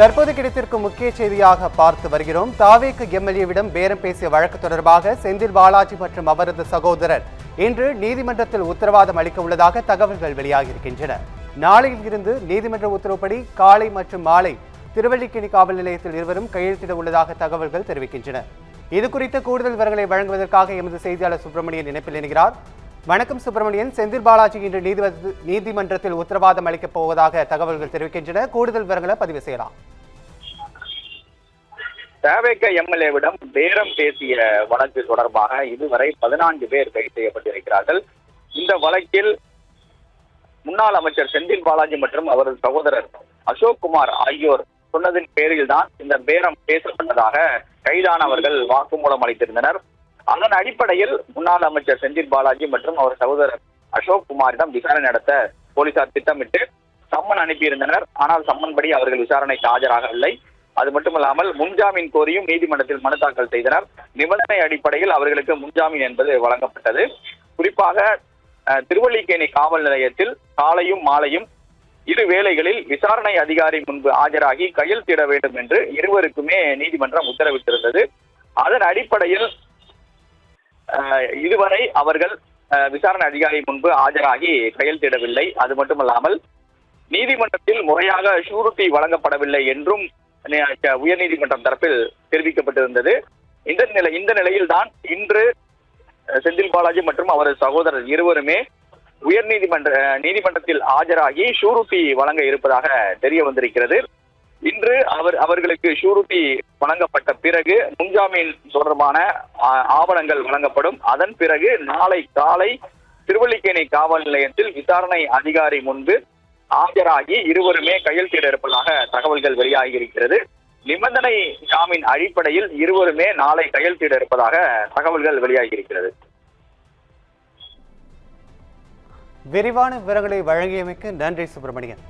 தற்போது கிடைத்திருக்கும் முக்கிய செய்தியாக பார்த்து வருகிறோம். தாவேக எம்எல்ஏவிடம் பேரம் பேசிய வழக்கு தொடர்பாக செந்தில் பாலாஜி மற்றும் அவரது சகோதரர் இன்று நீதிமன்றத்தில் உத்தரவாதம் அளிக்க உள்ளதாக தகவல்கள் வெளியாகியிருக்கின்றன. நாளையில் இருந்து நீதிமன்ற உத்தரவுப்படி காலை மற்றும் மாலை திருவல்லிக்கேணி காவல் நிலையத்தில் இருவரும் கையெழுத்திட உள்ளதாக தகவல்கள் தெரிவிக்கின்றன. இது குறித்த கூடுதல் விவரங்களை வழங்குவதற்காக எமது செய்தியாளர் சுப்பிரமணியன் இணைப்பில் இணைகிறார். வணக்கம் சுப்பிரமணியன். செந்தில் பாலாஜி இன்று நீதிமன்றத்தில் உத்தரவாதம் அளிக்கப் போவதாக தகவல்கள் தெரிவிக்கின்றன. கூடுதல் விவரங்களை பதிவு செய்யலாம். தாவேக எம்எல்ஏவிடம் பேரம் பேசிய வழக்கு தொடர்பாக இதுவரை 14 பேர் கைது செய்யப்பட்டிருக்கிறார்கள். இந்த வழக்கில் முன்னாள் அமைச்சர் செந்தில் பாலாஜி மற்றும் அவரது சகோதரர் அசோக் குமார் ஆகியோர் சொன்னதின் பேரில் தான் இந்த பேரம் பேசப்பட்டதாக கைதானவர்கள் வாக்குமூலம் அளித்திருந்தனர். அதன் அடிப்படையில் முன்னாள் அமைச்சர் செந்தில் பாலாஜி மற்றும் அவர் சகோதரர் அசோக் குமாரிடம் விசாரணை நடத்த போலீசார் திட்டமிட்டு சம்மன் அனுப்பியிருந்தனர். ஆனால் சம்மன் படி அவர்கள் விசாரணைக்கு ஆஜராகவில்லை. அது மட்டுமல்லாமல் முன்ஜாமீன் கோரியும் நீதிமன்றத்தில் மனு தாக்கல் செய்தனர். நிபந்தனை அடிப்படையில் அவர்களுக்கு முன்ஜாமீன் என்பது வழங்கப்பட்டது. குறிப்பாக திருவல்லிக்கேணி காவல் நிலையத்தில் காலையும் மாலையும் இரு வேளைகளில் விசாரணை அதிகாரி முன்பு ஆஜராகி கையெழுத்திட வேண்டும் என்று இருவருக்குமே நீதிமன்றம் உத்தரவிட்டிருந்தது. அதன் அடிப்படையில் இதுவரை அவர்கள் விசாரணை அதிகாரி முன்பு ஆஜராகி கையெழுத்திடவில்லை. அது மட்டுமல்லாமல் நீதிமன்றத்தில் முறையாக ஷூரிட்டி வழங்கப்படவில்லை என்றும் உயர்நீதிமன்றம் தரப்பில் தெரிவிக்கப்பட்டிருந்தது. இந்த நிலையில் தான் இன்று செந்தில் பாலாஜி மற்றும் அவரது சகோதரர் இருவருமே நீதிமன்றத்தில் ஆஜராகி ஷூரிட்டி வழங்க இருப்பதாக தெரிய வந்திருக்கிறது. இன்று அவர்களுக்கு ஷூரிட்டி வழங்கப்பட்ட பிறகு முன்ஜாமீன் தொடர்பான ஆவணங்கள் வழங்கப்படும். அதன் பிறகு நாளை காலை திருவல்லிக்கேணி காவல் நிலையத்தில் விசாரணை அதிகாரி முன்பு ஆஜராகி இருவருமே கையெழுத்திட இருப்பதாக தகவல்கள் வெளியாகி இருக்கிறது. நிபந்தனை ஜாமீன் அடிப்படையில் இருவருமே நாளை கையெழுத்திட இருப்பதாக தகவல்கள் வெளியாகி இருக்கிறது. விரிவான விவரங்களை வழங்கியமைக்கு நன்றி சுப்பிரமணியன்.